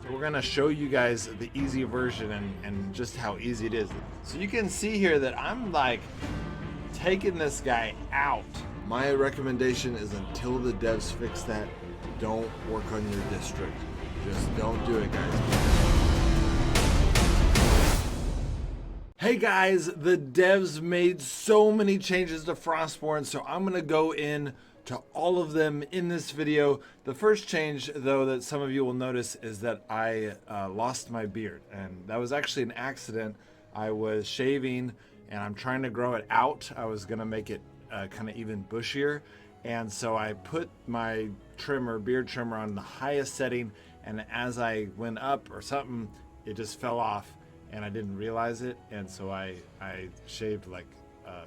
So we're gonna show you guys the easy version and just how easy it is. So you can see here that I'm like taking this guy out. My recommendation is until the devs fix that, don't work on your district. Just don't do it, guys. Hey guys, the devs made so many changes to Frostborn, so I'm gonna go in to all of them in this video. The first change, though, that some of you will notice is that I lost my beard, and that was actually an accident. I was shaving and I'm trying to grow it out. I was gonna make it kind of even bushier, and so I put my beard trimmer on the highest setting, and as I went up or something, it just fell off and I didn't realize it, and so I shaved like a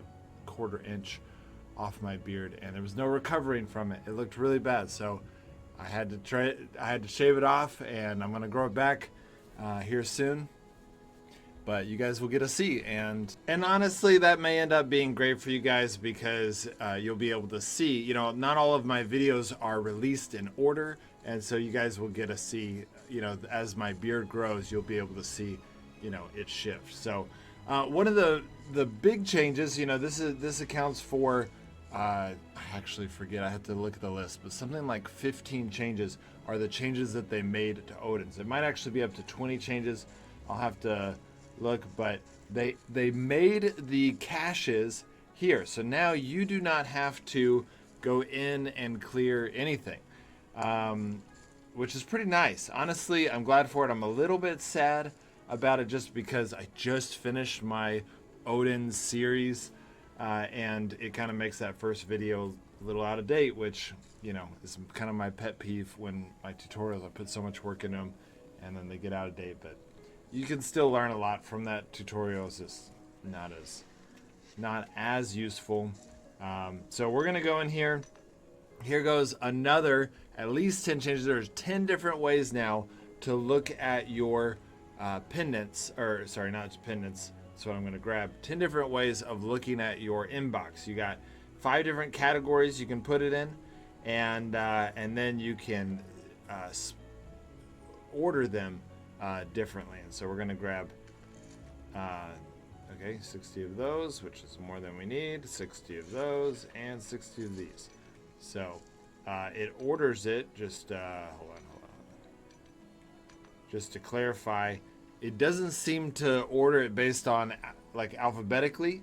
quarter inch off my beard, and there was no recovering from it. It looked really bad, so I had to shave it off, and I'm gonna grow it back here soon. But you guys will get to see, and honestly, that may end up being great for you guys because you'll be able to see. You know, not all of my videos are released in order, and so you guys will get to see. You know, as my beard grows, you'll be able to see, you know, it shift. So one of the big changes, you know, this accounts for. I actually forget, I have to look at the list, but something like 15 changes are the changes that they made to Odin's. It might actually be up to 20 changes. I'll have to look, but they made the caches here. So now you do not have to go in and clear anything, which is pretty nice. Honestly, I'm glad for it. I'm a little bit sad about it just because I just finished my Odin series. And it kind of makes that first video a little out of date, which, you know, is kind of my pet peeve when my tutorials, I put so much work into them and then they get out of date. But you can still learn a lot from that tutorial. It's just not as useful. So we're gonna go in here. Here goes another at least 10 changes. There's 10 different ways now to look at your pendants, or sorry, not pendants. So I'm going to grab 10 different ways of looking at your inbox. You got 5 different categories you can put it in, and then you can order them differently. And so we're going to grab 60 of those, which is more than we need, 60 of those, and 60 of these. So it orders it. Just hold on. Just to clarify, it doesn't seem to order it based on like alphabetically.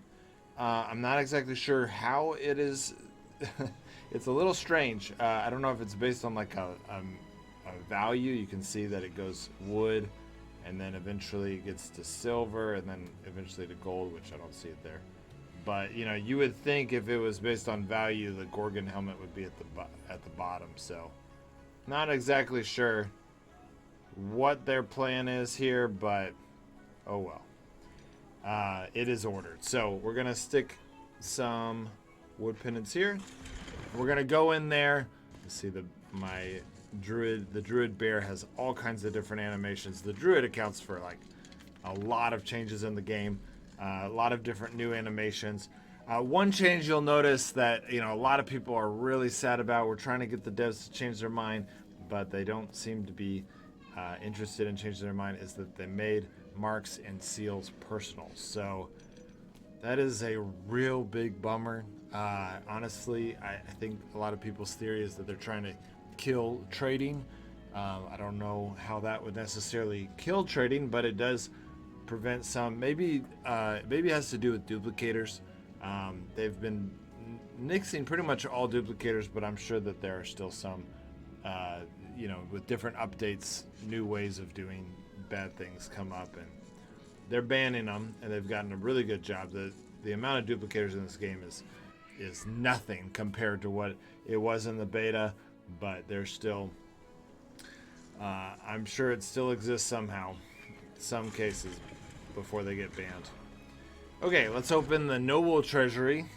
I'm not exactly sure how it is. It's a little strange. I don't know if it's based on like a value. You can see that it goes wood, and then eventually it gets to silver, and then eventually to gold, which I don't see it there. But you know, you would think if it was based on value, the Gorgon helmet would be at the bottom. So, not exactly sure what their plan is here, but oh well. It is ordered. So we're gonna stick some wood pendants here. We're gonna go in there. See the Druid bear has all kinds of different animations. The Druid accounts for like a lot of changes in the game, a lot of different new animations. One change you'll notice that, you know, a lot of people are really sad about. We're trying to get the devs to change their mind, but they don't seem to be interested in changing their mind, is that they made marks and seals personal. So that is a real big bummer. Honestly, I think a lot of people's theory is that they're trying to kill trading. I don't know how that would necessarily kill trading, but it does prevent some. Maybe it has to do with duplicators. They've been nixing pretty much all duplicators, but I'm sure that there are still some you know, with different updates, new ways of doing bad things come up, and they're banning them, and they've gotten a really good job. The amount of duplicators in this game is nothing compared to what it was in the beta, but there's still, I'm sure it still exists somehow, some cases, before they get banned. Okay, let's open the Noble Treasury.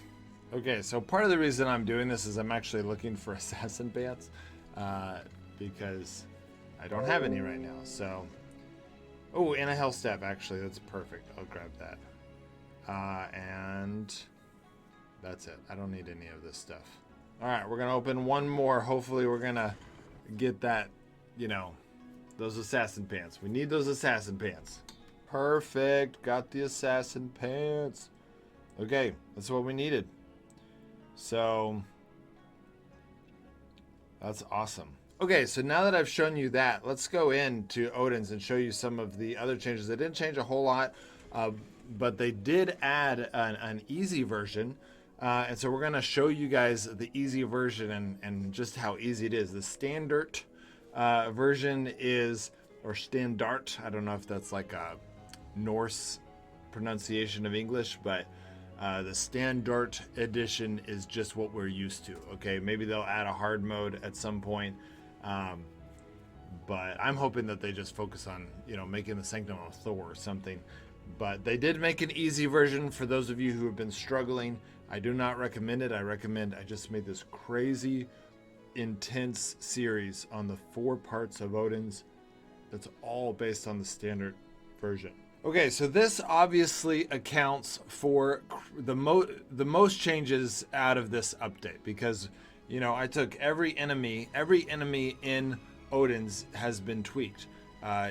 Okay, so part of the reason I'm doing this is I'm actually looking for assassin pants. Because I don't have any right now. So, oh, and a health staff, actually, that's perfect. I'll grab that. And that's it. I don't need any of this stuff. All right, we're gonna open one more. Hopefully we're gonna get that, you know, those assassin pants. We need those assassin pants. Perfect. Got the assassin pants. Okay, that's what we needed. So that's awesome. Okay, so now that I've shown you that, let's go into Odin's and show you some of the other changes. They didn't change a whole lot, but they did add an easy version. And so we're going to show you guys the easy version and just how easy it is. The standard version is, or standard, I don't know if that's like a Norse pronunciation of English, but the standard edition is just what we're used to. Okay, maybe they'll add a hard mode at some point, but I'm hoping that they just focus on, you know, making the Sanctum of Thor or something. But they did make an easy version for those of you who have been struggling. I do not recommend it. I just made this crazy intense series on the 4 parts of Odin's. That's all based on the standard version. Okay, so this obviously accounts for the most changes out of this update, because, you know, I took every enemy in Odin's has been tweaked.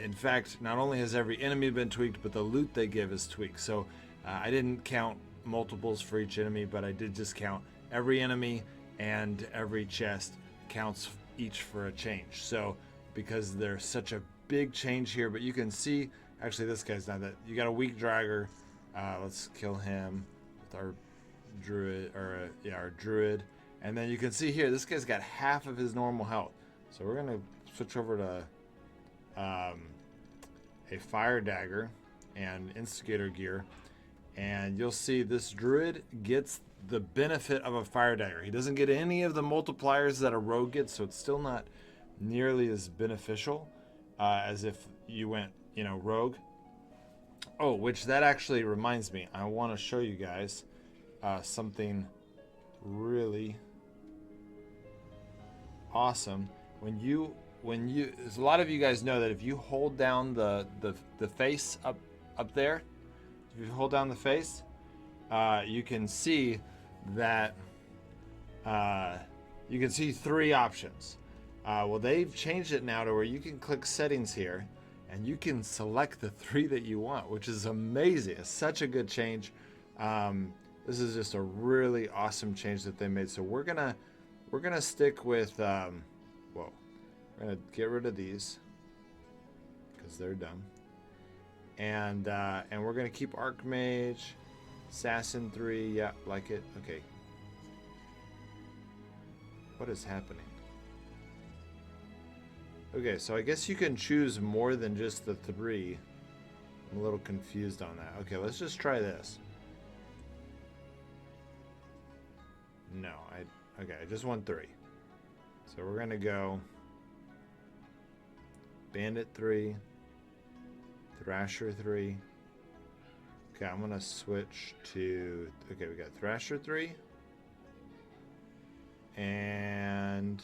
In fact, not only has every enemy been tweaked, but the loot they give is tweaked. So I didn't count multiples for each enemy, but I did just count every enemy, and every chest counts each for a change. So because there's such a big change here, but you can see, actually this guy's not that. You got a weak dragger. Let's kill him with our druid, or our druid. And then you can see here, this guy's got half of his normal health. So we're gonna switch over to a fire dagger and instigator gear, and you'll see this druid gets the benefit of a fire dagger. He doesn't get any of the multipliers that a rogue gets, so it's still not nearly as beneficial as if you went, you know, rogue. Oh, which that actually reminds me, I want to show you guys something really awesome. When you, a lot of you guys know that if you hold down the face up there, if you hold down the face, you can see that you can see 3 options. Well, they've changed it now to where you can click settings here and you can select the 3 that you want, which is amazing. It's such a good change. This is just a really awesome change that they made. So we're gonna stick with whoa, we're gonna get rid of these because they're dumb, and we're gonna keep Archmage, Assassin 3. Yeah, like it. Okay. What is happening? Okay, so I guess you can choose more than just the 3. I'm a little confused on that. Okay, let's just try this. No, I just want 3. So we're gonna go Bandit 3, Thrasher 3. Okay, I'm gonna switch to, okay, we got Thrasher 3, and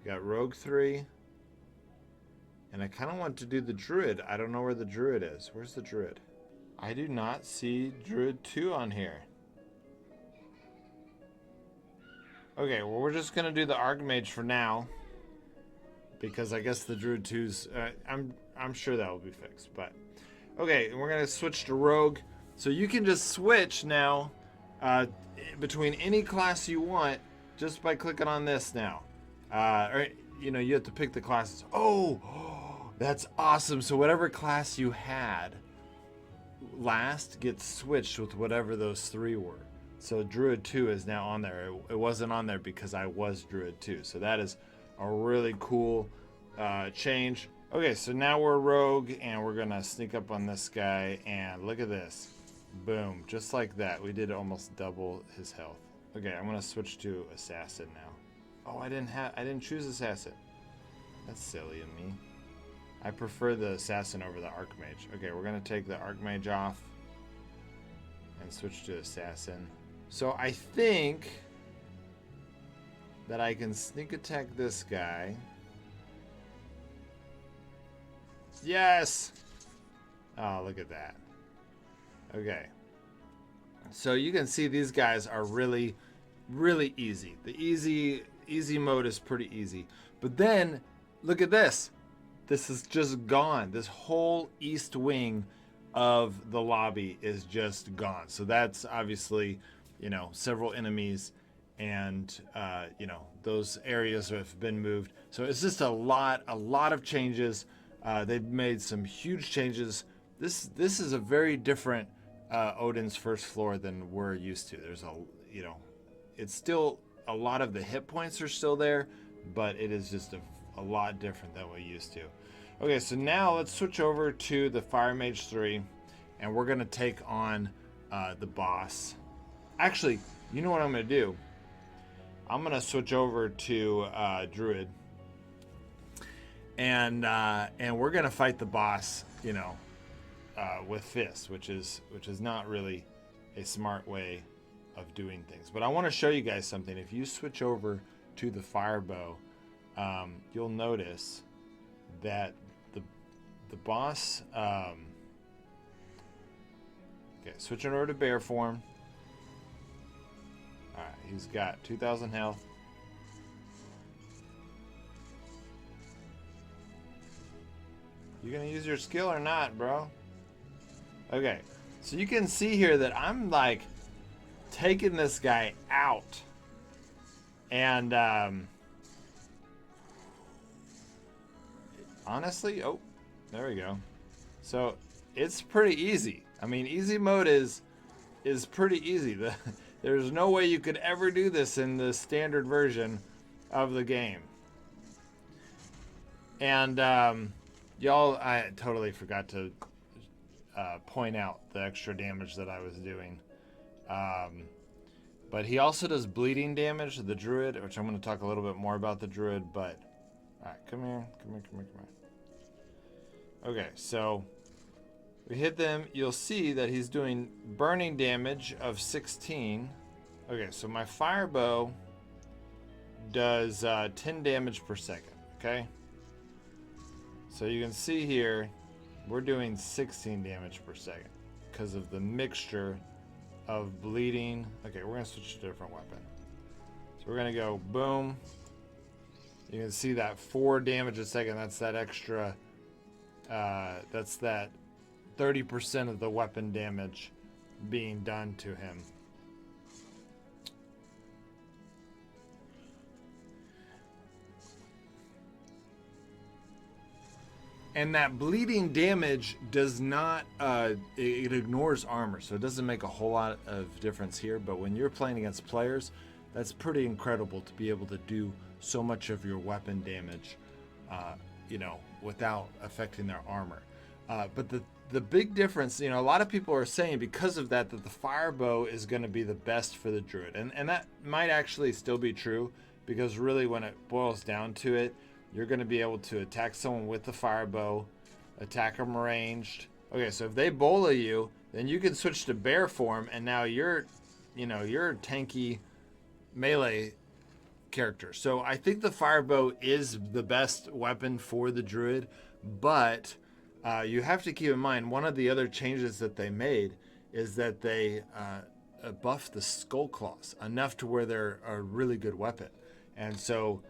we got Rogue 3, and I kind of want to do the Druid. I don't know where the Druid is. Where's the Druid? I do not see Druid 2 on here. Okay, well, we're just gonna do the Archmage for now, because I guess the Druid 2's, I'm sure that will be fixed, but okay, we're gonna switch to Rogue. So you can just switch now between any class you want just by clicking on this now. Or, you know, you have to pick the classes. Oh, that's awesome. So whatever class you had last gets switched with whatever those 3 were. So Druid 2 is now on there. It wasn't on there because I was Druid 2. So that is a really cool change. Okay, so now we're Rogue, and we're gonna sneak up on this guy, and look at this. Boom, just like that. We did almost double his health. Okay, I'm gonna switch to Assassin now. Oh, I didn't choose Assassin. That's silly of me. I prefer the Assassin over the Archmage. Okay, we're gonna take the Archmage off and switch to Assassin. So I think that I can sneak attack this guy. Yes! Oh, look at that. Okay. So you can see these guys are really, really easy. The easy mode is pretty easy. But then, look at this. this is just gone. This whole east wing of the lobby is just gone. So that's obviously, you know, several enemies, and you know, those areas have been moved. So it's just a lot of changes. They've made some huge changes. This is a very different Odin's first floor than we're used to. There's a, you know, it's still a lot of the hit points are still there, but it is just a lot different than we used to. Okay, so now let's switch over to the Fire Mage 3, and we're gonna take on the boss. Actually, you know what I'm gonna do? I'm gonna switch over to Druid, and we're gonna fight the boss, you know, with fists, which is not really a smart way of doing things. But I want to show you guys something. If you switch over to the fire bow, you'll notice that the boss. Okay, switching over to bear form. All right, he's got 2,000 health. You gonna use your skill or not, bro? Okay, so you can see here that I'm like taking this guy out, and honestly, oh, there we go. So it's pretty easy. I mean, easy mode is pretty easy. There's no way you could ever do this in the standard version of the game. And y'all, I totally forgot to point out the extra damage that I was doing. But he also does bleeding damage, the Druid, which I'm going to talk a little bit more about the Druid. But all right, come here. Okay, so we hit them. You'll see that he's doing burning damage of 16. Okay, so my fire bow does 10 damage per second. Okay, so you can see here we're doing 16 damage per second because of the mixture of bleeding. Okay, we're gonna switch to a different weapon. So we're gonna go boom. You can see that 4 damage a second. That's that extra. That's that 30% of the weapon damage being done to him. And that bleeding damage does not, it ignores armor, so it doesn't make a whole lot of difference here. But when you're playing against players, that's pretty incredible to be able to do so much of your weapon damage, you know, without affecting their armor. But the big difference, you know, a lot of people are saying because of that the fire bow is going to be the best for the Druid. And that might actually still be true, because really when it boils down to it, you're going to be able to attack someone with the fire bow, attack them ranged. Okay, so if they bola you, then you can switch to bear form, and now you're a tanky melee character. So I think the fire bow is the best weapon for the Druid, but you have to keep in mind one of the other changes that they made is that they buffed the skull claws enough to where they're a really good weapon. And so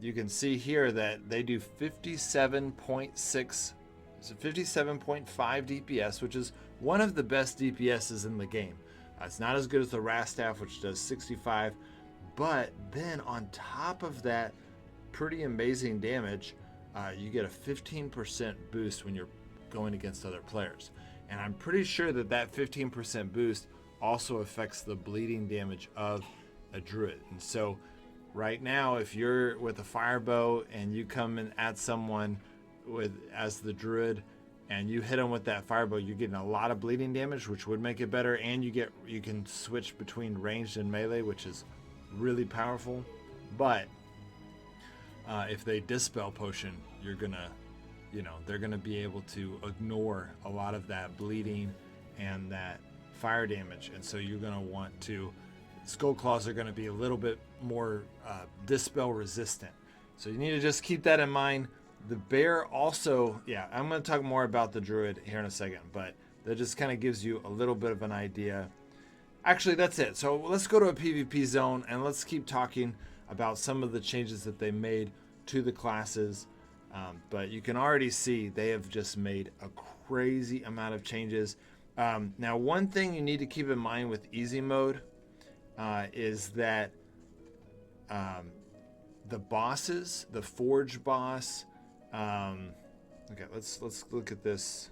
you can see here that they do 57.6, so 57.5 DPS, which is one of the best DPSs in the game. It's not as good as the Rastaff, which does 65, but then on top of that pretty amazing damage, you get a 15% boost when you're going against other players. And I'm pretty sure that that 15% boost also affects the bleeding damage of a Druid. And so right now, if you're with a fire bow and you come in at someone as the Druid and you hit them with that fire bow, you're getting a lot of bleeding damage, which would make it better. And you can switch between ranged and melee, which is really powerful. But if they dispel potion, you're gonna, they're gonna be able to ignore a lot of that bleeding and that fire damage, and so you're gonna want to. Skull claws are going to be a little bit more dispel resistant, so you need to just keep that in mind. The bear also, I'm going to talk more about the Druid here in a second, but that just kind of gives you a little bit of an idea. Actually, that's it. So let's go to a PvP zone and let's keep talking about some of the changes that they made to the classes. But you can already see they have just made a crazy amount of changes. Now, one thing you need to keep in mind with easy mode is that the bosses, the Forge boss. Okay, let's look at this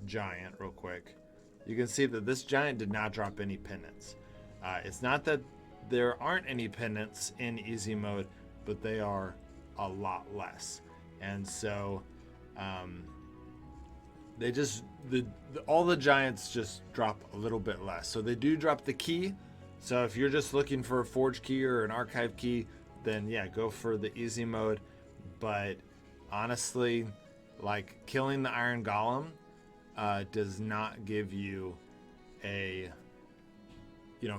giant real quick. You can see that this giant did not drop any pendants. It's not that there aren't any pendants in easy mode, but they are a lot less. And so they just all the giants just drop a little bit less. So they do drop the key. So if you're just looking for a forge key or an archive key, then yeah, go for the easy mode. But honestly, like killing the Iron Golem does not give you a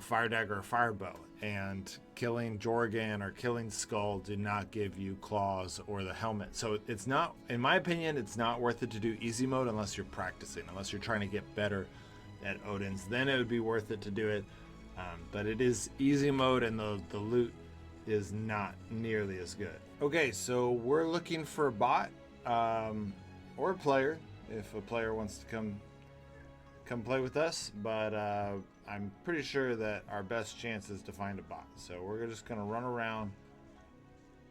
fire dagger or fire bow, and killing Jorgan or killing Skull did not give you claws or the helmet. So it's not, in my opinion, it's not worth it to do easy mode unless you're practicing, unless you're trying to get better at Odin's. Then it would be worth it to do it. But it is easy mode, and the loot is not nearly as good. Okay, so we're looking for a bot or a player if a player wants to come play with us, but I'm pretty sure that our best chance is to find a bot. So we're just gonna run around,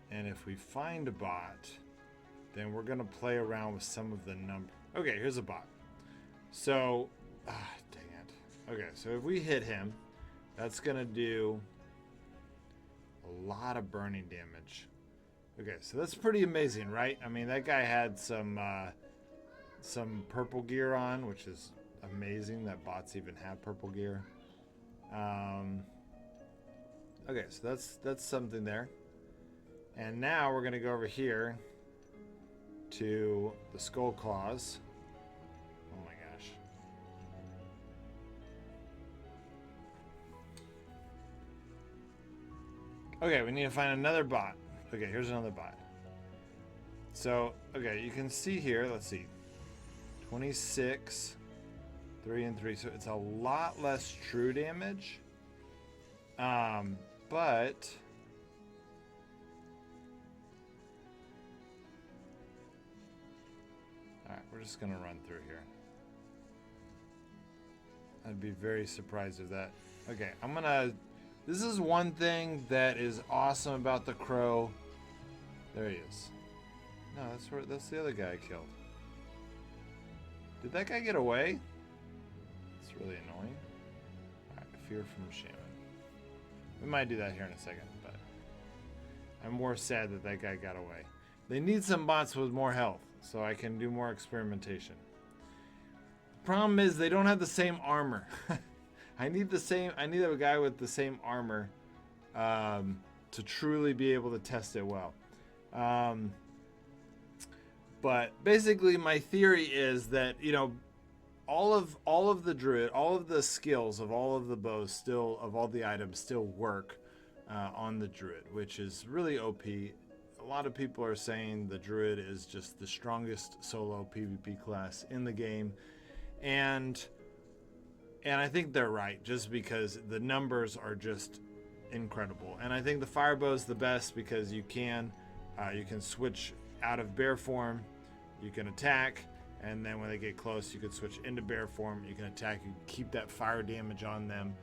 and if we find a bot, then we're gonna play around with some of the numbers. Okay, here's a bot. So dang it. Okay, so if we hit him, that's gonna do a lot of burning damage. Okay, so that's pretty amazing, right? I mean, that guy had some purple gear on, which is amazing that bots even have purple gear. Okay, so that's something there. And now we're gonna go over here to the skull claws. Oh my gosh. Okay, we need to find another bot. Okay, here's another bot. So, okay, you can see here, let's see. 26, 3 and 3. So it's a lot less true damage. But alright, we're just gonna run through here. I'd be very surprised if that. Okay, this is one thing that is awesome about the crow. There he is. No, that's the other guy I killed. Did that guy get away? It's really annoying. Alright, fear from Shaman. We might do that here in a second, but I'm more sad that that guy got away. They need some bots with more health, so I can do more experimentation. Problem is, they don't have the same armor. I need a guy with the same armor to truly be able to test it well. But basically, my theory is that, all of the Druid, all of the skills of all of the bows of all the items still work on the Druid, which is really OP. A lot of people are saying the Druid is just the strongest solo PvP class in the game, and I think they're right, just because the numbers are just incredible. And I think the Firebow is the best because you can switch out of bear form, you can attack, and then when they get close, you can switch into bear form, you can attack, you can keep that fire damage on them.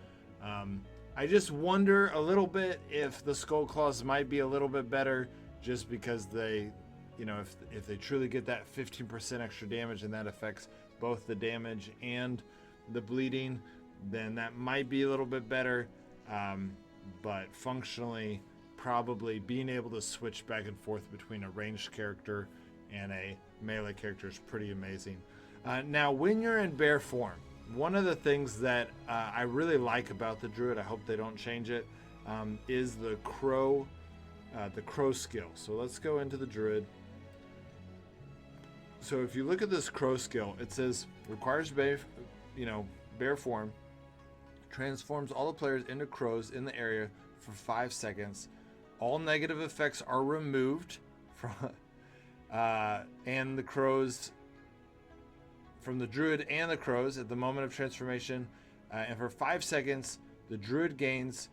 I just wonder a little bit if the Skull Claws might be a little bit better, just because they, if they truly get that 15% extra damage and that affects both the damage and the bleeding, then that might be a little bit better. But functionally, probably being able to switch back and forth between a ranged character and a melee character is pretty amazing. Now, when you're in bear form, one of the things that I really like about the Druid, I hope they don't change it, is the crow skill. So let's go into the Druid. So if you look at this crow skill, it says requires bear form, transforms all the players into crows in the area for 5 seconds. All negative effects are removed from and the crows from the Druid and the crows at the moment of transformation, and for 5 seconds the Druid gains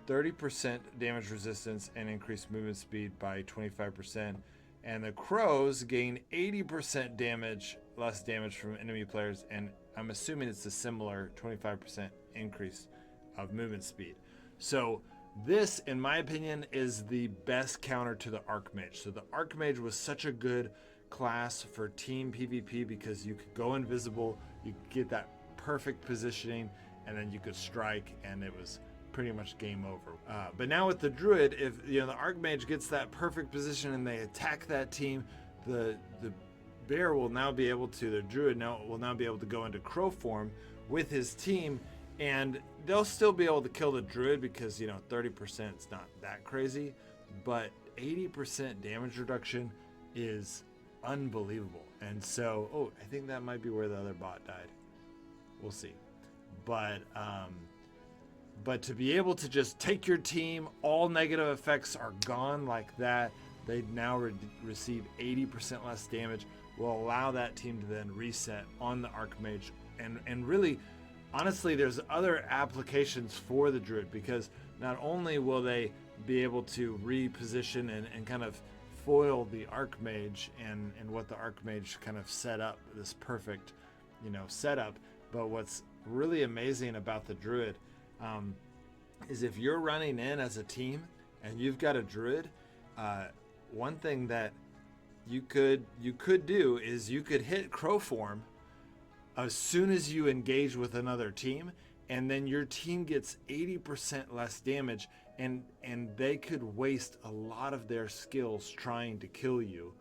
30% damage resistance and increased movement speed by 25%, And the crows gain 80% damage, less damage from enemy players, and I'm assuming it's a similar 25% increase of movement speed. So this, in my opinion, is the best counter to the Archmage. So the Archmage was such a good class for team PvP because you could go invisible, you could get that perfect positioning, and then you could strike, and it was pretty much game over. But now with the Druid, if the Archmage gets that perfect position and they attack that team, the bear will now be able to, the Druid will now be able to go into crow form with his team, and they'll still be able to kill the Druid because 30% is not that crazy, but 80% damage reduction is unbelievable. And so, I think that might be where the other bot died. We'll see. But to be able to just take your team, all negative effects are gone like that. They now receive 80% less damage, will allow that team to then reset on the Archmage. And really, honestly, there's other applications for the Druid, because not only will they be able to reposition and kind of foil the Archmage and what the Archmage kind of set up, this perfect setup, but what's really amazing about the Druid is if you're running in as a team and you've got a Druid, one thing that you could do is you could hit crow form as soon as you engage with another team, and then your team gets 80% less damage, and they could waste a lot of their skills trying to kill you.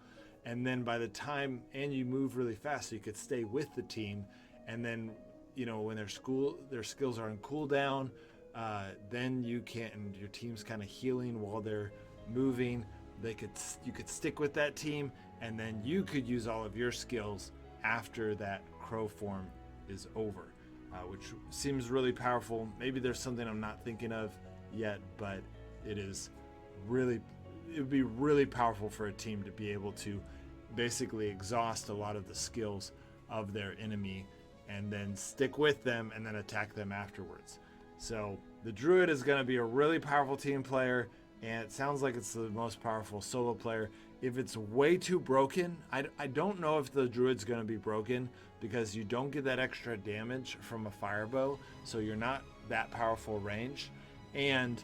And then by the time, and you move really fast, so you could stay with the team, and then when their skills are on cooldown, then you can, and your team's kind of healing while they're moving. You could stick with that team, and then you could use all of your skills after that crow form is over, which seems really powerful. Maybe there's something I'm not thinking of yet, but it would be really powerful for a team to be able to basically exhaust a lot of the skills of their enemy and then stick with them and then attack them afterwards. So the Druid is going to be a really powerful team player, and it sounds like it's the most powerful solo player. If it's way too broken, I don't know if the Druid's going to be broken, because you don't get that extra damage from a fire bow, so you're not that powerful range, and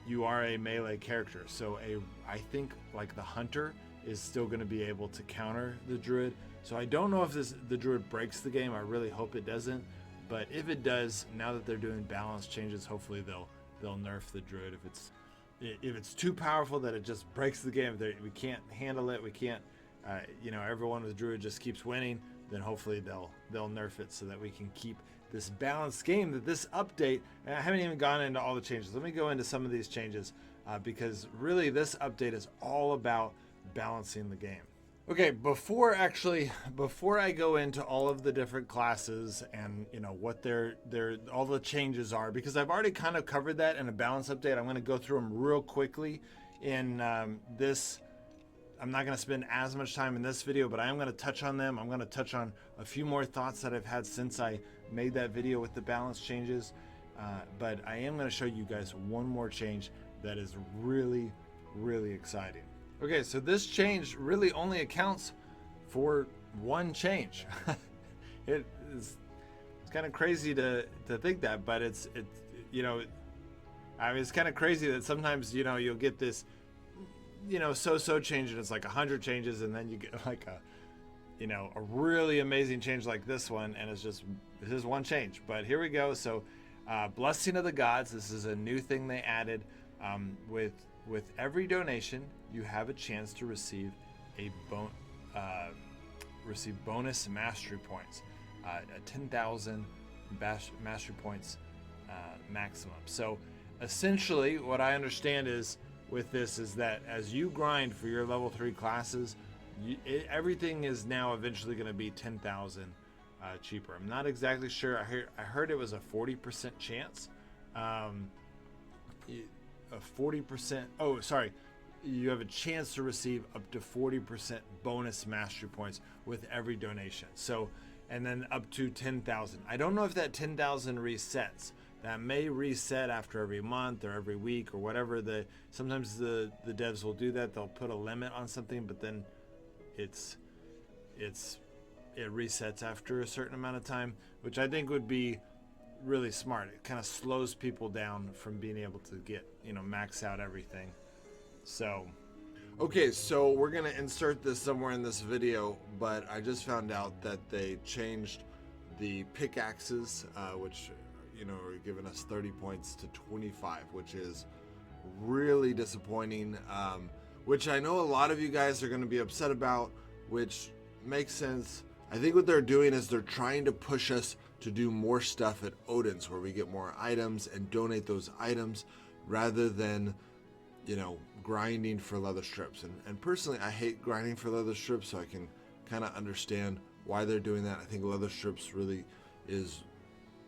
you are a melee character. So I think like the Hunter is still going to be able to counter the Druid. So I don't know if the Druid breaks the game. I really hope it doesn't. But if it does, now that they're doing balance changes, hopefully they'll nerf the Druid. If it's too powerful that it just breaks the game, we can't handle it, we can't, everyone with Druid just keeps winning, then hopefully they'll nerf it so that we can keep this balanced game. That this update, and I haven't even gone into all the changes. Let me go into some of these changes, because really this update is all about balancing the game. Okay, before I go into all of the different classes and what their all the changes are, because I've already kind of covered that in a balance update, I'm going to go through them real quickly in this. I'm not going to spend as much time in this video, but I am going to touch on them. I'm going to touch on a few more thoughts that I've had since I made that video with the balance changes, but I am going to show you guys one more change that is really, really exciting. Okay, so this change really only accounts for one change. It's kind of crazy to think that, but it's kind of crazy that sometimes you'll get this so change, and it's like 100 changes, and then you get like a really amazing change like this one, and this is one change. But here we go. So Blessing of the Gods, this is a new thing they added. With every donation, you have a chance to receive bonus mastery points, 10,000 mastery points maximum. So essentially, what I understand is with this is that as you grind for your level 3 classes, everything is now eventually going to be 10,000 cheaper. I'm not exactly sure. I heard it was a 40% chance. A 40%. Oh, sorry. You have a chance to receive up to 40% bonus mastery points with every donation. So, and then up to 10,000. I don't know if that 10,000 resets, that may reset after every month or every week or whatever. Sometimes the devs will do that. They'll put a limit on something, but then it resets after a certain amount of time, which I think would be really smart. It kind of slows people down from being able to get, max out everything. So, okay, so we're gonna insert this somewhere in this video, but I just found out that they changed the pickaxes, which are giving us 30 points to 25, which is really disappointing. Which I know a lot of you guys are going to be upset about, which makes sense. I think what they're doing is they're trying to push us to do more stuff at Odin's, where we get more items and donate those items rather than, grinding for leather strips. And personally, I hate grinding for leather strips, so I can kind of understand why they're doing that. I think leather strips really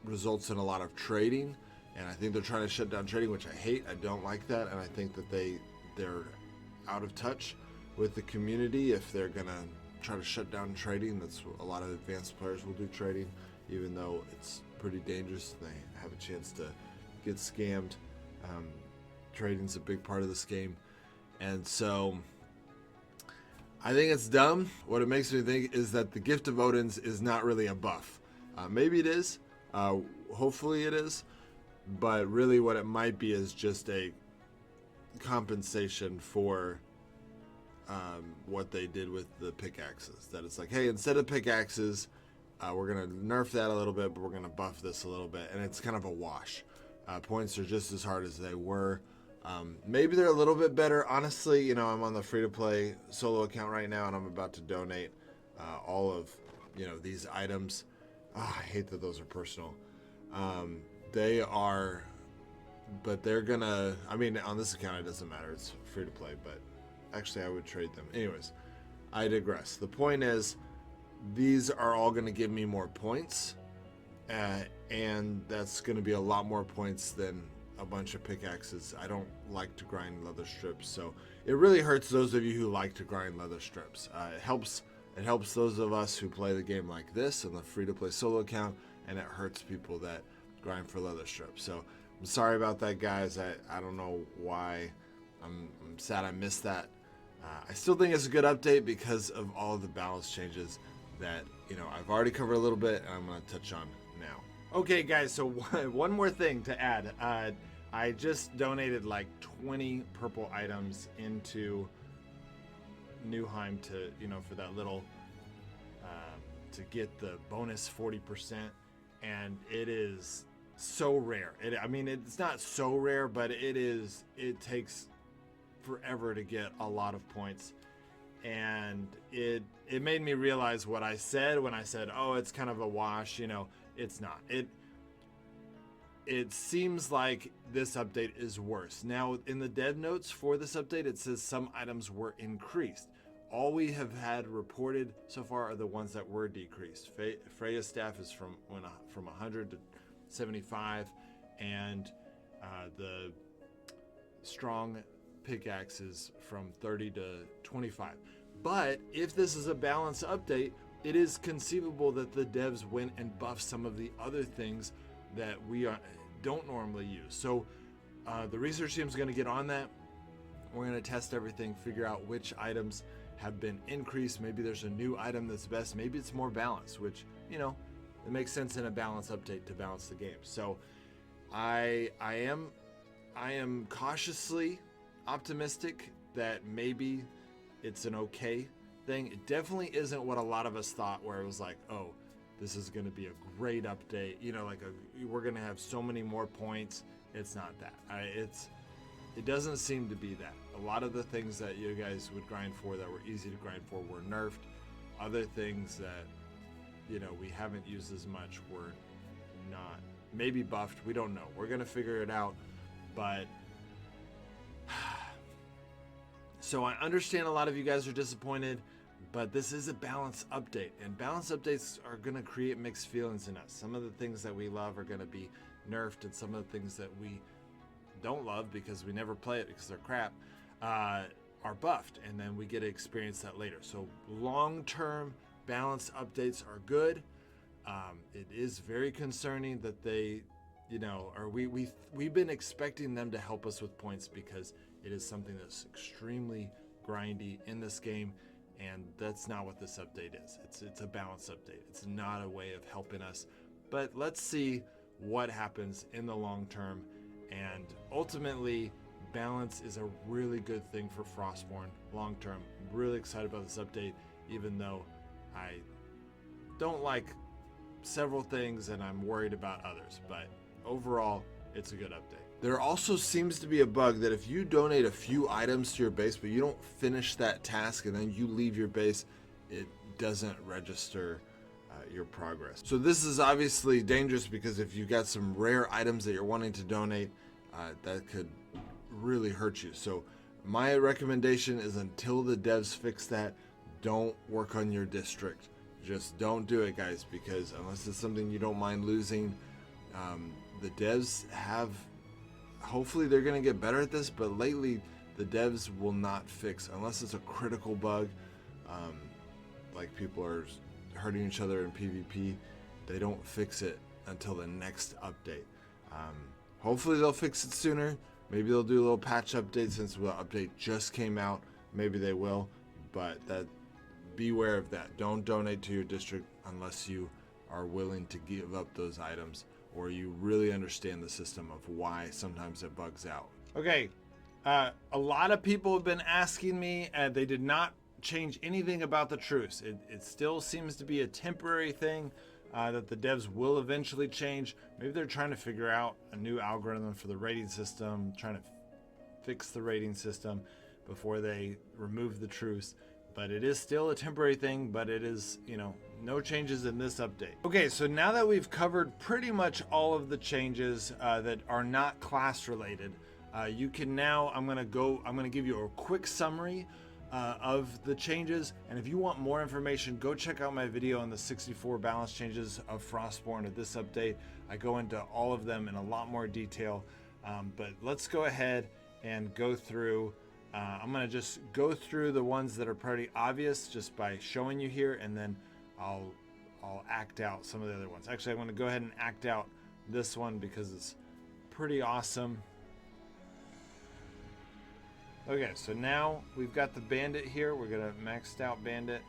results in a lot of trading, and I think they're trying to shut down trading, which I hate. I don't like that, and I think that they're out of touch with the community if they're gonna try to shut down trading. That's a lot of advanced players will do trading, even though it's pretty dangerous. They have a chance to get scammed. Trading's a big part of this game, and so I think it's dumb. What it makes me think is that the Gift of Odin's is not really a buff. Maybe it is. Hopefully it is. But really what it might be is just a compensation for what they did with the pickaxes. That it's like, hey, instead of pickaxes, we're going to nerf that a little bit, but we're going to buff this a little bit. And it's kind of a wash. Points are just as hard as they were. Maybe they're a little bit better. Honestly, I'm on the free-to-play solo account right now, and I'm about to donate all of, these items. Oh, I hate that those are personal. They are, but they're gonna, on this account it doesn't matter. It's free-to-play, but actually I would trade them. Anyways, I digress. The point is, these are all going to give me more points, and that's going to be a lot more points than a bunch of pickaxes. I don't like to grind leather strips, so it really hurts those of you who like to grind leather strips. It helps those of us who play the game like this in the free-to-play solo account, and it hurts people that grind for leather strips. So I'm sorry about that, guys. I don't know why. I'm sad I missed that. I still think it's a good update because of all of the balance changes that I've already covered a little bit, and I'm going to touch on now. Okay, guys, so one more thing to add. I just donated like 20 purple items into Newheim to, for that little, to get the bonus 40%. And it is so rare. It's not so rare, but it takes forever to get a lot of points. And it made me realize what I said when I said, oh, it's kind of a wash. It's not. It seems like this update is worse. Now, in the dev notes for this update, it says some items were increased. All we have had reported so far are the ones that were decreased. Freya's staff is from 100 to 75, and the strong pickaxes from 30 to 25. But if this is a balanced update, it is conceivable that the devs went and buffed some of the other things that we don't normally use. So the research team is going to get on that. We're going to test everything, figure out which items have been increased. Maybe there's a new item that's best. Maybe it's more balanced, which, it makes sense in a balance update to balance the game. So I am cautiously optimistic that maybe it's an okay thing. It definitely isn't what a lot of us thought, where it was like, oh, this is going to be a great update. We're going to have so many more points. It's not that. It doesn't seem to be that. A lot of the things that you guys would grind for that were easy to grind for were nerfed. Other things that, we haven't used as much were not. Maybe buffed. We don't know. We're going to figure it out. But so I understand a lot of you guys are disappointed, but this is a balanced update, and balanced updates are going to create mixed feelings in us. Some of the things that we love are going to be nerfed, and some of the things that we don't love because we never play it because they're crap are buffed, and then we get to experience that later. So long-term balanced updates are good. It is very concerning that they you know, or we've been expecting them to help us with points because it is something that's extremely grindy in this game, and that's not what this update is. It's a balance update. It's not a way of helping us, but let's see what happens in the long term. And ultimately, balance is a really good thing for Frostborn long term. I'm really excited about this update, even though I don't like several things and I'm worried about others, but overall it's a good update. There also seems to be a bug that if you donate a few items to your base but you don't finish that task and then you leave your base, it doesn't register your progress. So this is obviously dangerous because if you got some rare items that you're wanting to donate, that could really hurt you. So my recommendation is, until the devs fix that, don't work on your district. Just don't do it, guys, because unless it's something you don't mind losing, the devs have, hopefully they're going to get better at this, but lately the devs will not fix, unless it's a critical bug, like people are hurting each other in PvP, they don't fix it until the next update. Hopefully they'll fix it sooner. Maybe they'll do a little patch update since the update just came out. Maybe they will, but beware of that. Don't donate to your district unless you are willing to give up those items or you really understand the system of why sometimes it bugs out. Okay, a lot of people have been asking me, and they did not change anything about the truce. It still seems to be a temporary thing that the devs will eventually change. Maybe they're trying to figure out a new algorithm for the rating system, trying to fix the rating system before they remove the truce. But it is still a temporary thing, but it is, you know, no changes in this update. Okay, so now that we've covered pretty much all of the changes that are not class related, you can now, I'm gonna give you a quick summary of the changes. And if you want more information, go check out my video on the 64 balance changes of Frostborn of this update. I go into all of them in a lot more detail, but let's go ahead and go through. I'm gonna just go through the ones that are pretty obvious just by showing you here, and then I'll act out some of the other ones. Actually, I'm gonna go ahead and act out this one because it's pretty awesome. Okay, so now we've got the bandit here. We're gonna maxed out bandit,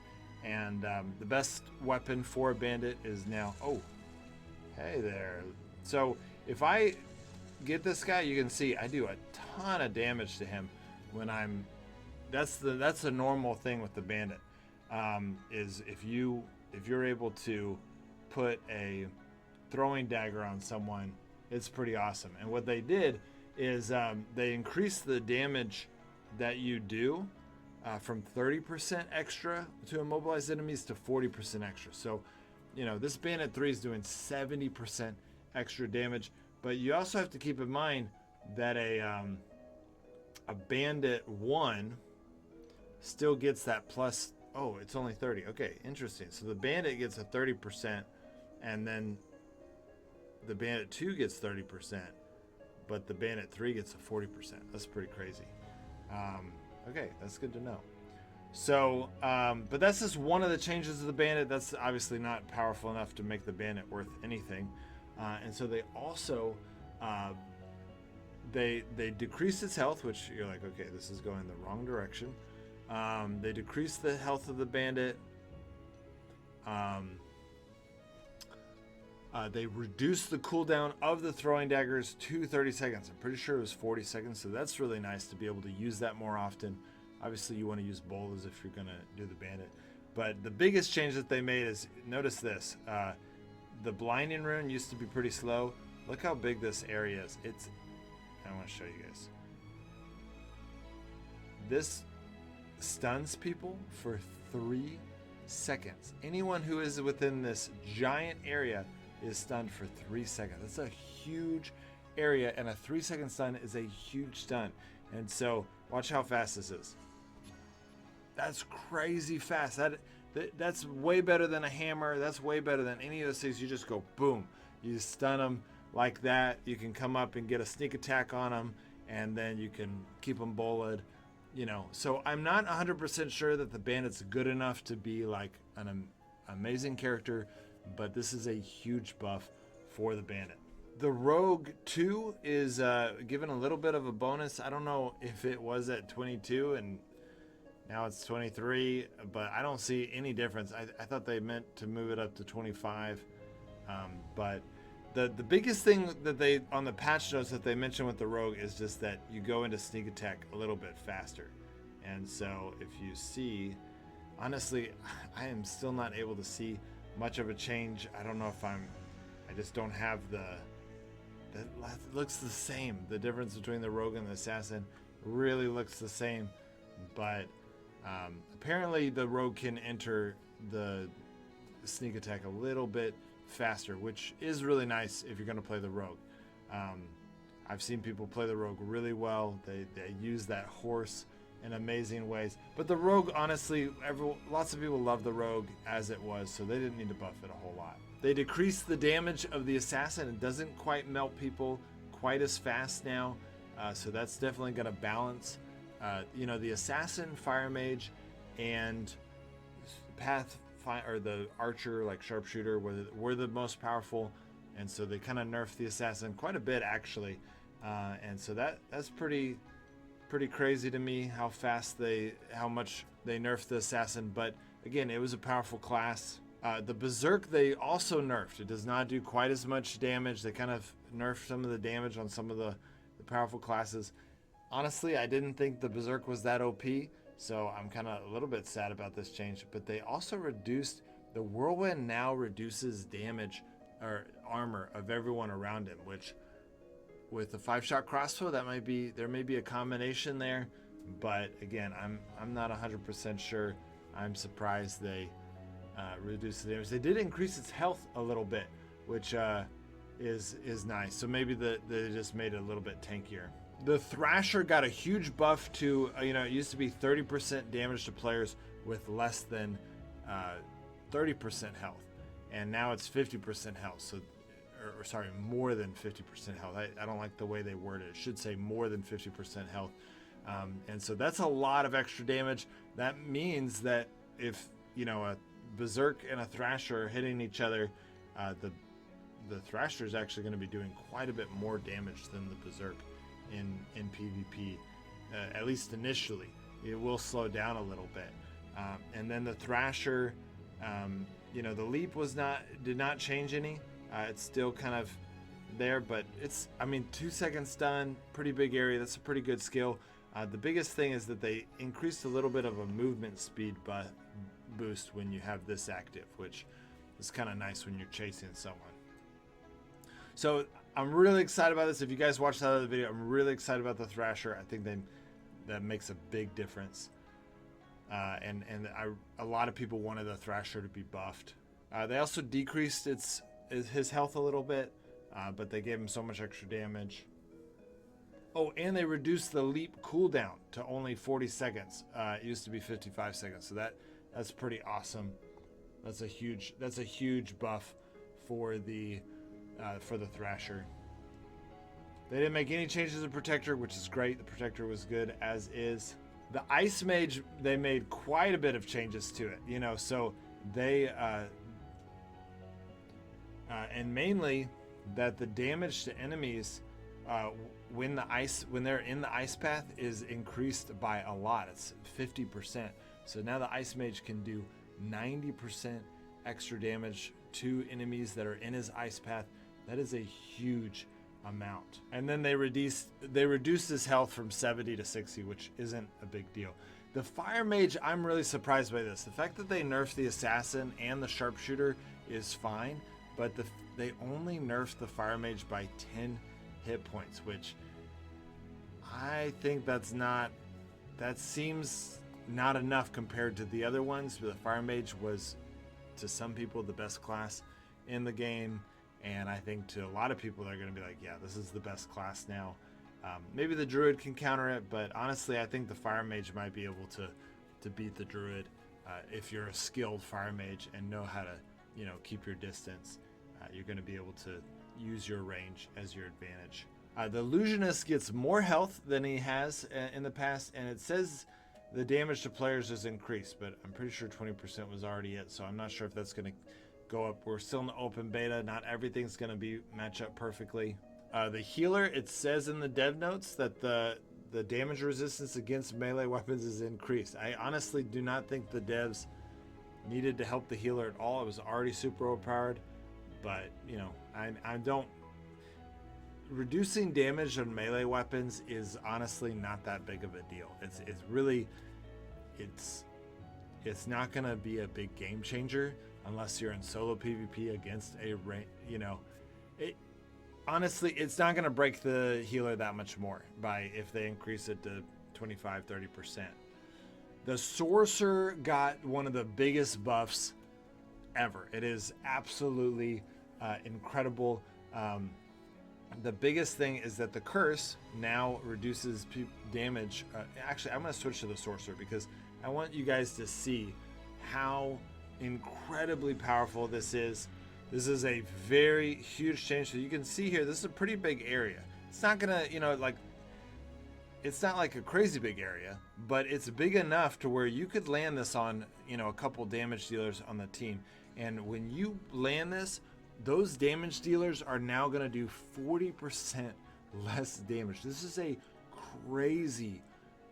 and the best weapon for a bandit is now, oh, hey there. So if I get this guy, you can see I do a ton of damage to him when I'm, that's the normal thing with the bandit, is if you're able to put a throwing dagger on someone, it's pretty awesome. And what they did is they increased the damage that you do from 30% extra to immobilize enemies to 40% extra. So, you know, this bandit 3 is doing 70% extra damage, but you also have to keep in mind that a bandit 1 still gets that plus, oh, it's only 30. Okay, interesting. So the bandit gets a 30%, and then the bandit 2 gets 30%, but the bandit 3 gets a 40%. That's pretty crazy. Okay, that's good to know. So, but that's just one of the changes of the bandit. That's obviously not powerful enough to make the bandit worth anything. And so they also, they decreased its health, which you're like, okay, this is going the wrong direction. They decreased the health of the bandit. They reduced the cooldown of the throwing daggers to 30 seconds. I'm pretty sure it was 40 seconds, so that's really nice to be able to use that more often. Obviously, you want to use bolas if you're going to do the bandit. But the biggest change that they made is, notice this. The blinding rune used to be pretty slow. Look how big this area is. I want to show you guys. This stuns people for 3 seconds. Anyone who is within this giant area is stunned for 3 seconds. That's a huge area, and a 3-second stun is a huge stun. And so watch how fast this is. That's crazy fast. That's way better than a hammer. That's way better than any of those things. You just go boom. You stun them like that. You can come up and get a sneak attack on them, and then you can keep them bolted. You know, so I'm not 100% sure that the bandit's good enough to be like an amazing character, but this is a huge buff for the bandit. The Rogue 2 is given a little bit of a bonus. I don't know if it was at 22 and now it's 23, but I don't see any difference. I thought they meant to move it up to 25. But the biggest thing that they, on the patch notes that they mentioned with the Rogue, is just that you go into sneak attack a little bit faster. And so if you see, honestly, I am still not able to see much of a change. I don't know if I just don't have that looks the same. The difference between the Rogue and the Assassin really looks the same, but apparently the Rogue can enter the sneak attack a little bit faster, which is really nice if you're going to play the Rogue. I've seen people play the Rogue really well. They use that horse in amazing ways. But the Rogue, honestly, lots of people love the Rogue as it was, so they didn't need to buff it a whole lot. They decreased the damage of the Assassin. It doesn't quite melt people quite as fast now, so that's definitely going to balance. The Assassin, Fire Mage, and or the Archer, like Sharpshooter, were the most powerful, and so they kind of nerfed the Assassin quite a bit, actually. And so that's pretty crazy to me how much they nerfed the Assassin. But again, it was a powerful class. The Berserk they also nerfed. It does not do quite as much damage. They kind of nerfed some of the damage on some of the powerful classes. Honestly, I didn't think the Berserk was that OP, so I'm kind of a little bit sad about this change. But they also reduced, the Whirlwind now reduces damage or armor of everyone around him, which with the 5-shot crossbow, there may be a combination there. But again, I'm not 100% sure. I'm surprised they reduce the damage. They did increase its health a little bit, which is nice. So maybe they just made it a little bit tankier. The Thrasher got a huge buff to, it used to be 30% damage to players with less than 30% health, and now it's 50% health. So, sorry, more than 50% health. I don't like the way they word it. It should say more than 50% health. And so that's a lot of extra damage. That means that if a Berserk and a Thrasher are hitting each other, the Thrasher is actually going to be doing quite a bit more damage than the Berserk in PvP, at least initially. It will slow down a little bit, and then the Thrasher, the leap did not change any. It's still kind of there, but 2 seconds stun, pretty big area. That's a pretty good skill. The biggest thing is that they increased a little bit of a movement speed boost when you have this active, which is kind of nice when you're chasing someone. So I'm really excited about this. If you guys watched that other video, I'm really excited about the Thrasher. I think that makes a big difference. And a lot of people wanted the Thrasher to be buffed. They also decreased his health a little bit, but they gave him so much extra damage. Oh, and they reduced the leap cooldown to only 40 seconds. It used to be 55 seconds, so that's pretty awesome. That's a huge buff for the Thrasher. They didn't make any changes to Protector, which is great. The Protector was good as is. The Ice Mage, they made quite a bit of changes to it, so they and mainly that the damage to enemies when they're in the ice path is increased by a lot. It's 50%. So now the Ice Mage can do 90% extra damage to enemies that are in his ice path. That is a huge amount. And then they reduced his health from 70 to 60, which isn't a big deal. The Fire Mage, I'm really surprised by this. The fact that they nerfed the Assassin and the Sharpshooter is fine, but they only nerfed the Fire Mage by 10 hit points, which I think that seems not enough compared to the other ones. But the Fire Mage was, to some people, the best class in the game, and I think to a lot of people they're going to be like, yeah, this is the best class now. Maybe the Druid can counter it, but honestly I think the Fire Mage might be able to beat the Druid if you're a skilled Fire Mage and know how to keep your distance. You're going to be able to use your range as your advantage. The Illusionist gets more health than he has in the past, and it says the damage to players is increased, but I'm pretty sure 20% was already it, so I'm not sure if that's going to go up. We're still in the open beta. Not everything's going to be match up perfectly. The healer, it says in the dev notes that the damage resistance against melee weapons is increased. I honestly do not think the devs needed to help the healer at all. It was already super overpowered, but you know, I don't. Reducing damage on melee weapons is honestly not that big of a deal. It's really, it's not gonna be a big game changer unless you're in solo PvP against a you know, honestly, it's not gonna break the healer that much more by if they increase it to 25-30%. The sorcerer got one of the biggest buffs ever. It is absolutely incredible. The biggest thing is that the curse now reduces damage. Actually, I'm going to switch to the sorcerer because I want you guys to see how incredibly powerful this is. This is a very huge change. So you can see here, this is a pretty big area. It's not going to, you know, like, it's not like a crazy big area, but it's big enough to where you could land this on, you know, a couple damage dealers on the team. And when you land this, those damage dealers are now going to do 40% less damage. This is a crazy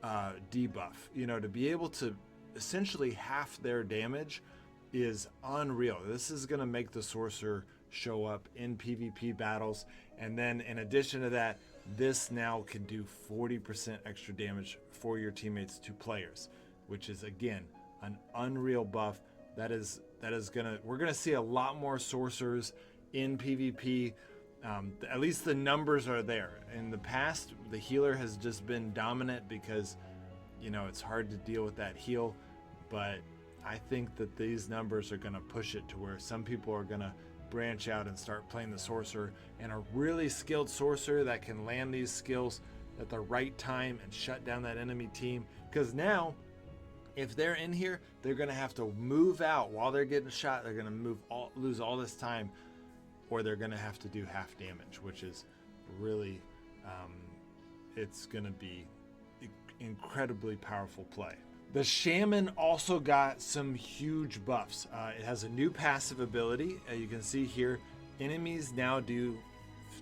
debuff. You know, to be able to essentially half their damage is unreal. This is going to make the sorcerer show up in PvP battles. And then in addition to that, this now can do 40% extra damage for your teammates to players, which is again an unreal buff. We're gonna see a lot more sorcerers in PvP. At least the numbers are there. In the past, the healer has just been dominant because, you know, it's hard to deal with that heal. But I think that these numbers are gonna push it to where some people are gonna branch out and start playing the sorcerer, and a really skilled sorcerer that can land these skills at the right time and shut down that enemy team. Because now, if they're in here, they're going to have to move out while they're getting shot. They're going to lose all this time, or they're going to have to do half damage, which is really, it's going to be incredibly powerful play. The shaman also got some huge buffs. It has a new passive ability. You can see here, enemies now do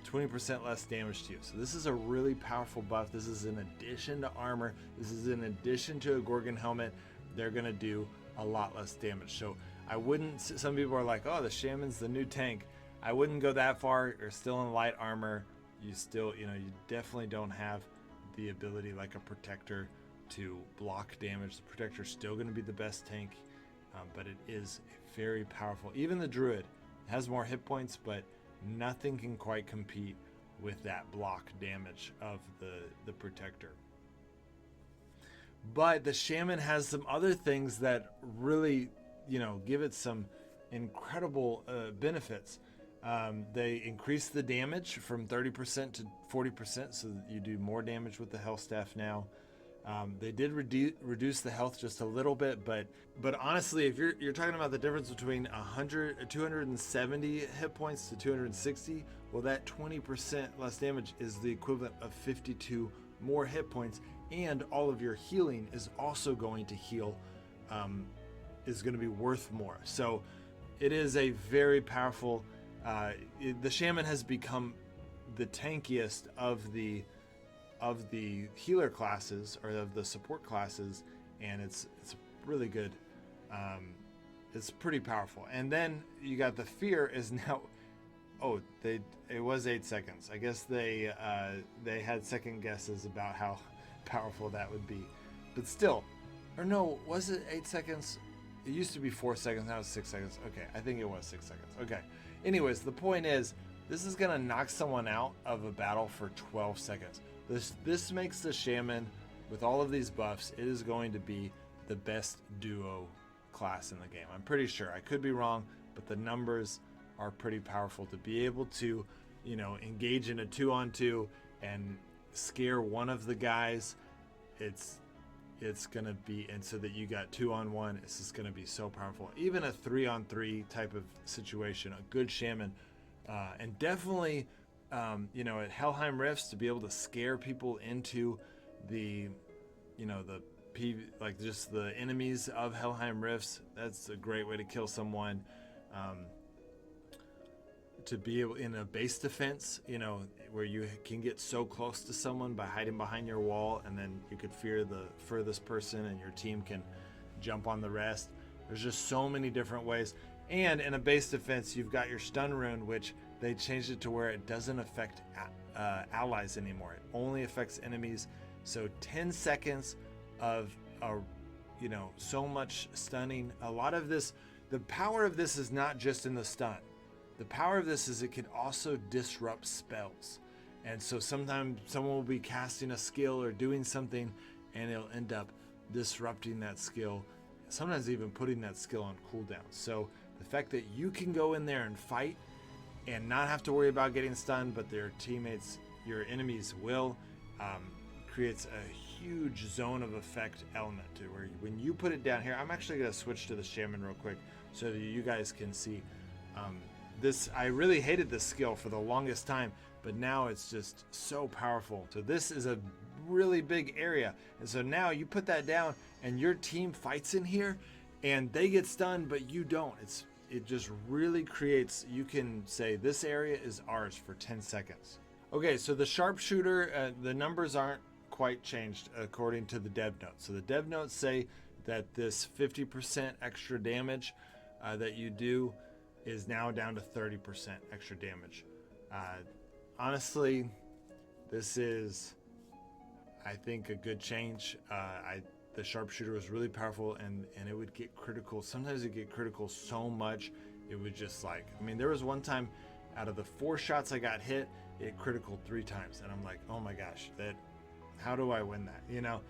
20% less damage to you. So this is a really powerful buff. This is in addition to armor. This is in addition to a Gorgon helmet. They're gonna do a lot less damage. So I wouldn't, some people are like, oh, the shaman's the new tank. I wouldn't go that far. You're still in light armor. You still, you know, you definitely don't have the ability like a protector to block damage. The protector's still gonna be the best tank, but it is very powerful. Even the druid has more hit points, but nothing can quite compete with that block damage of the protector. But the shaman has some other things that really, you know, give it some incredible benefits. They increase the damage from 30% to 40%, so that you do more damage with the health staff now. They did reduce the health just a little bit, but honestly, if you're talking about the difference between 270 hit points to 260, well, that 20% less damage is the equivalent of 52 more hit points, and all of your healing is also going to heal, is going to be worth more. So it is a very powerful. The shaman has become the tankiest of the healer classes, or of the support classes, and it's really good. It's pretty powerful. And then you got the fear is now, it was 8 seconds. I guess they had second guesses about how powerful that would be, but still, or no, was it 8 seconds? It used to be 4 seconds, now it's 6 seconds. Okay, I think it was 6 seconds. Okay, anyways, the point is, this is gonna knock someone out of a battle for 12 seconds. This makes the shaman, with all of these buffs, it is going to be the best duo class in the game. I'm pretty sure. I could be wrong, but the numbers are pretty powerful to be able to, you know, engage in a 2-on-2 and scare one of the guys. It's gonna be, and so that you got 2-on-1, this is gonna be so powerful. Even a 3-on-3 type of situation, a good shaman, and definitely, you know, at Helheim Rifts, to be able to scare people into the, you know, just the enemies of Helheim Rifts, that's a great way to kill someone. to be able in a base defense, you know, where you can get so close to someone by hiding behind your wall, and then you could fear the furthest person and your team can jump on the rest. There's just so many different ways. And in a base defense, you've got your stun rune, which they changed it to where it doesn't affect allies anymore. It only affects enemies. So 10 seconds of you know, so much stunning. A lot of this, the power of this is not just in the stun. The power of this is it can also disrupt spells. And so sometimes someone will be casting a skill or doing something and it'll end up disrupting that skill, sometimes even putting that skill on cooldown. So the fact that you can go in there and fight and not have to worry about getting stunned, but their teammates, your enemies will, creates a huge zone of effect element to where when you put it down here, I'm actually going to switch to the shaman real quick so that you guys can see this. I really hated this skill for the longest time, but now it's just so powerful. So this is a really big area, and so now you put that down and your team fights in here and they get stunned but you don't. It just really creates, you can say this area is ours for 10 seconds. Okay, so the sharpshooter, the numbers aren't quite changed according to the dev notes. So the dev notes say that this 50% extra damage that you do is now down to 30% extra damage. Honestly, this is, I think, a good change. The sharpshooter was really powerful, and it would get critical. Sometimes it get critical so much, it would just like, I mean, there was one time out of the 4 shots I got hit, it critical 3 times, and I'm like, oh my gosh, how do I win that, you know?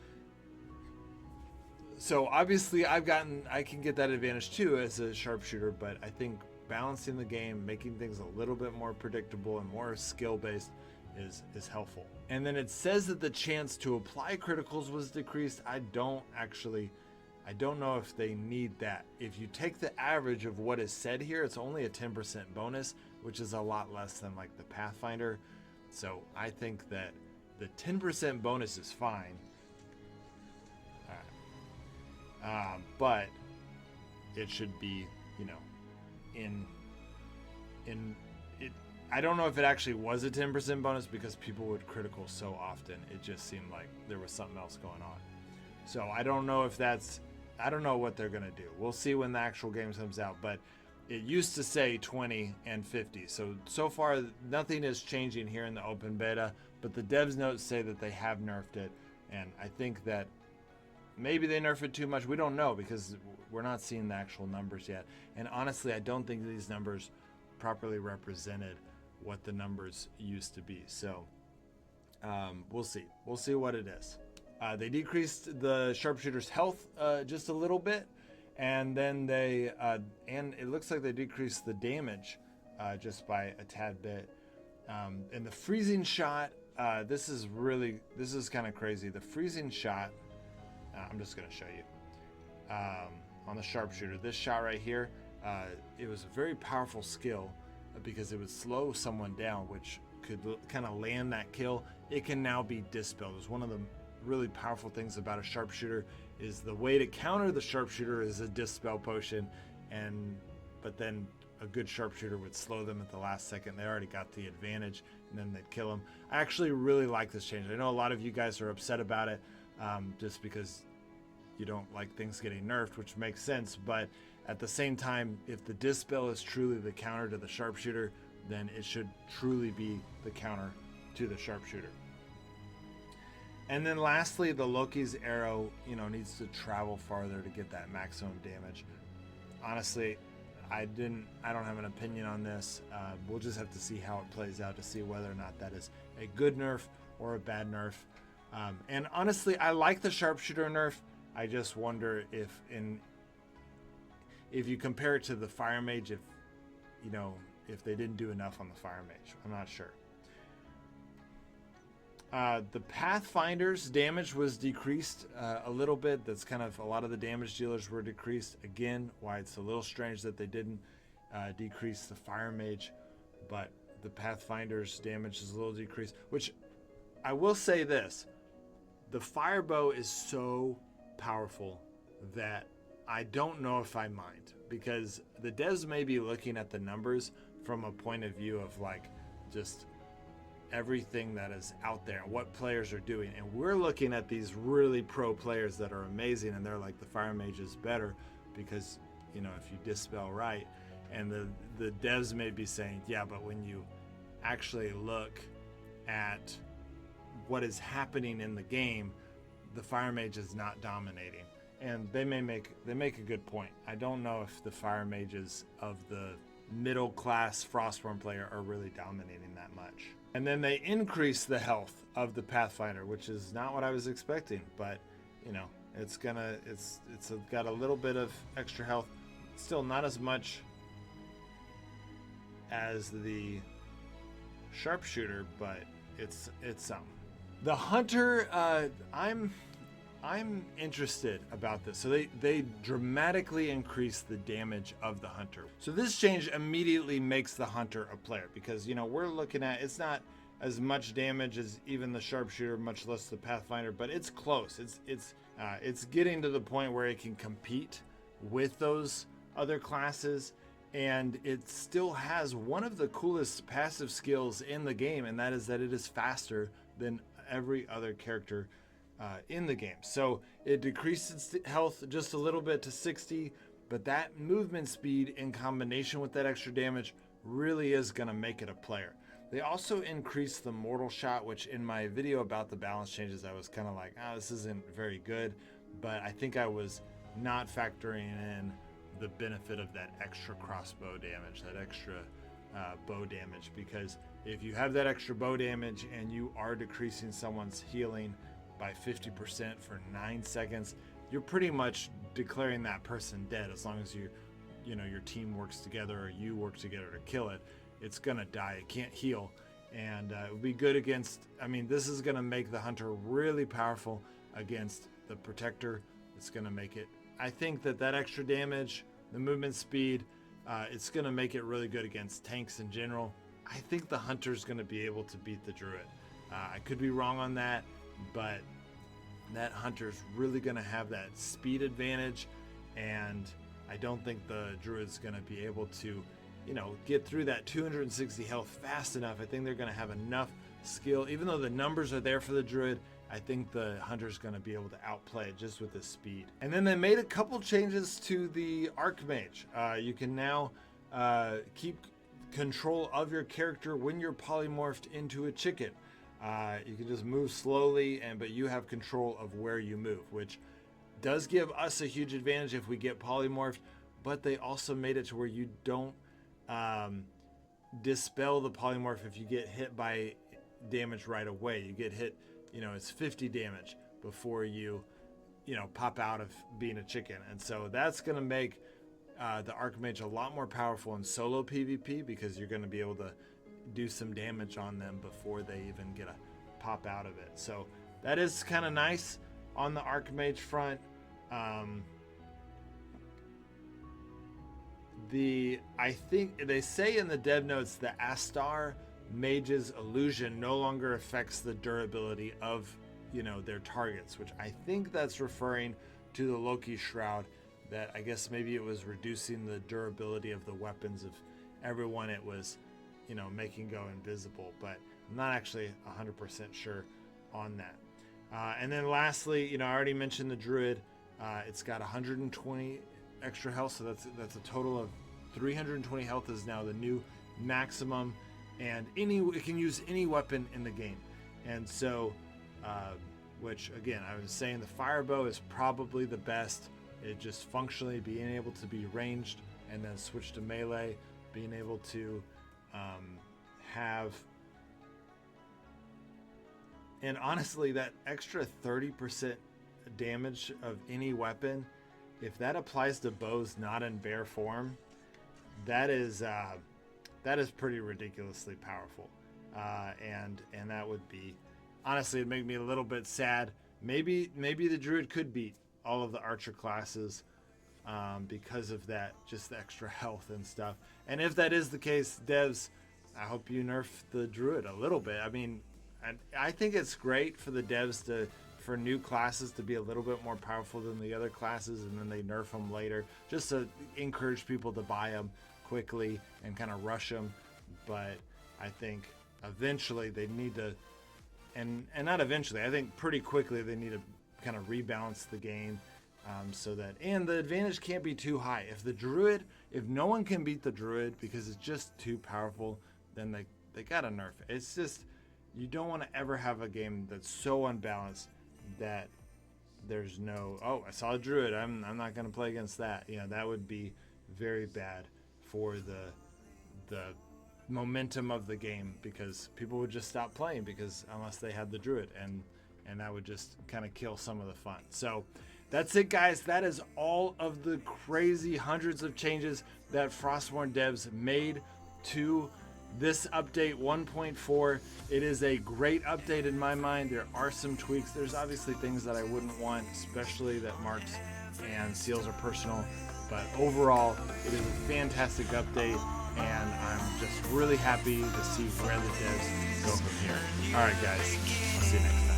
So obviously I can get that advantage too as a sharpshooter, but I think balancing the game, making things a little bit more predictable and more skill-based is helpful. And then it says that the chance to apply criticals was decreased. I don't know if they need that. If you take the average of what is said here, it's only a 10% bonus, which is a lot less than like the Pathfinder. So I think that the 10% bonus is fine. But it should be, you know, in it. I don't know if it actually was a 10% bonus because people would critical so often. It just seemed like there was something else going on. So I don't know if I don't know what they're going to do. We'll see when the actual game comes out, but it used to say 20 and 50. So far, nothing is changing here in the open beta, but the devs notes say that they have nerfed it. And I think that maybe they nerfed it too much. We don't know because we're not seeing the actual numbers yet. And honestly, I don't think these numbers properly represented what the numbers used to be. So we'll see. We'll see what it is. They decreased the sharpshooter's health just a little bit, and then and it looks like they decreased the damage just by a tad bit. And the freezing shot, this is kind of crazy. The freezing shot, I'm just going to show you on the sharpshooter. This shot right here, it was a very powerful skill because it would slow someone down, which could kind of land that kill. It can now be dispelled. It's one of the really powerful things about a sharpshooter is the way to counter the sharpshooter is a dispel potion, but then a good sharpshooter would slow them at the last second. They already got the advantage, and then they'd kill them. I actually really like this change. I know a lot of you guys are upset about it just because you don't like things getting nerfed, which makes sense, but at the same time, if the dispel is truly the counter to the sharpshooter, then it should truly be the counter to the sharpshooter. And then lastly, the Loki's arrow, you know, needs to travel farther to get that maximum damage. Honestly, I don't have an opinion on this. We'll just have to see how it plays out to see whether or not that is a good nerf or a bad nerf. And honestly, I like the sharpshooter nerf. I just wonder if you compare it to the fire mage, if they didn't do enough on the fire mage. I'm not sure. The Pathfinder's damage was decreased a little bit. That's kind of a lot of the damage dealers were decreased. Again, why it's a little strange that they didn't decrease the fire mage, but the Pathfinder's damage is a little decreased, which I will say this. The firebow is so powerful that I don't know if I mind, because the devs may be looking at the numbers from a point of view of like just everything that is out there and what players are doing, and we're looking at these really pro players that are amazing, and they're like, the fire mage is better because, you know, if you dispel right. And the devs may be saying, yeah, but when you actually look at what is happening in the game, the fire mage is not dominating. And they make a good point. I don't know if the fire mages of the middle class Frostborn player are really dominating that much. And then they increase the health of the Pathfinder, which is not what I was expecting, but you know, it's got a little bit of extra health. Still not as much as the sharpshooter, but it's some. The hunter, I'm interested about this. So they dramatically increase the damage of the hunter. So this change immediately makes the hunter a player, because, you know, we're looking at, it's not as much damage as even the sharpshooter, much less the Pathfinder, but it's close. It's getting to the point where it can compete with those other classes, and it still has one of the coolest passive skills in the game, and that is that it is faster than every other character in the game. So it decreases health just a little bit to 60, but that movement speed in combination with that extra damage really is going to make it a player. They also increase the mortal shot, which in my video about the balance changes, I was kind of like, oh, this isn't very good, but I think I was not factoring in the benefit of that extra crossbow damage, that extra bow damage, because if you have that extra bow damage and you are decreasing someone's healing by 50% for 9 seconds, you're pretty much declaring that person dead. As long as you know, your team works together or you work together to kill it, it's gonna die. It can't heal, and it would be good against, I mean, this is gonna make the hunter really powerful against the protector. It's gonna make it, I think that extra damage, the movement speed, it's gonna make it really good against tanks in general. I think the hunter's gonna be able to beat the druid. I could be wrong on that, but that hunter's really going to have that speed advantage, and I don't think the druid's going to be able to, you know, get through that 260 health fast enough. I think they're going to have enough skill, even though the numbers are there for the druid. I think the hunter's going to be able to outplay it just with his speed. And then they made a couple changes to the archmage. You can now keep control of your character when you're polymorphed into a chicken. You can just move slowly, but you have control of where you move, which does give us a huge advantage if we get polymorphed, but they also made it to where you don't dispel the polymorph if you get hit by damage right away. You get hit, you know, it's 50 damage before you know, pop out of being a chicken. And so that's going to make the archmage a lot more powerful in solo PvP, because you're going to be able to do some damage on them before they even get a pop out of it. So that is kind of nice on the archmage front. I think they say in the dev notes the Astar mage's illusion no longer affects the durability of, you know, their targets, which I think that's referring to the Loki shroud, that I guess maybe it was reducing the durability of the weapons of everyone it was, you know, making go invisible, but I'm not actually 100% sure on that. And then lastly, you know, I already mentioned the druid. It's got 120 extra health, so that's a total of 320 health is now the new maximum, and it can use any weapon in the game. And so, which again, I was saying the fire bow is probably the best. It just functionally being able to be ranged and then switch to melee, being able to have, and honestly, that extra 30% damage of any weapon, if that applies to bows not in bear form, that is pretty ridiculously powerful, and that would be, honestly, it'd make me a little bit sad. Maybe the druid could beat all of the archer classes because of that, just the extra health and stuff. And if that is the case, devs, I hope you nerf the druid a little bit. I mean, I think it's great for the devs for new classes to be a little bit more powerful than the other classes, and then they nerf them later just to encourage people to buy them quickly and kind of rush them. But I think eventually they need to, and not eventually, I think pretty quickly they need to kind of rebalance the game, so that, and the advantage can't be too high. If the Druid, if no one can beat the Druid because it's just too powerful, then they gotta nerf it. It's just, you don't want to ever have a game that's so unbalanced that there's no, oh, I saw a Druid, I'm not going to play against that. You know, that would be very bad for the momentum of the game, because people would just stop playing because unless they had the Druid, and that would just kind of kill some of the fun. So that's it, guys. That is all of the crazy hundreds of changes that Frostborn devs made to this update 1.4. It is a great update in my mind. There are some tweaks. There's obviously things that I wouldn't want, especially that marks and seals are personal. But overall, it is a fantastic update, and I'm just really happy to see where the devs go from here. All right, guys. I'll see you next time.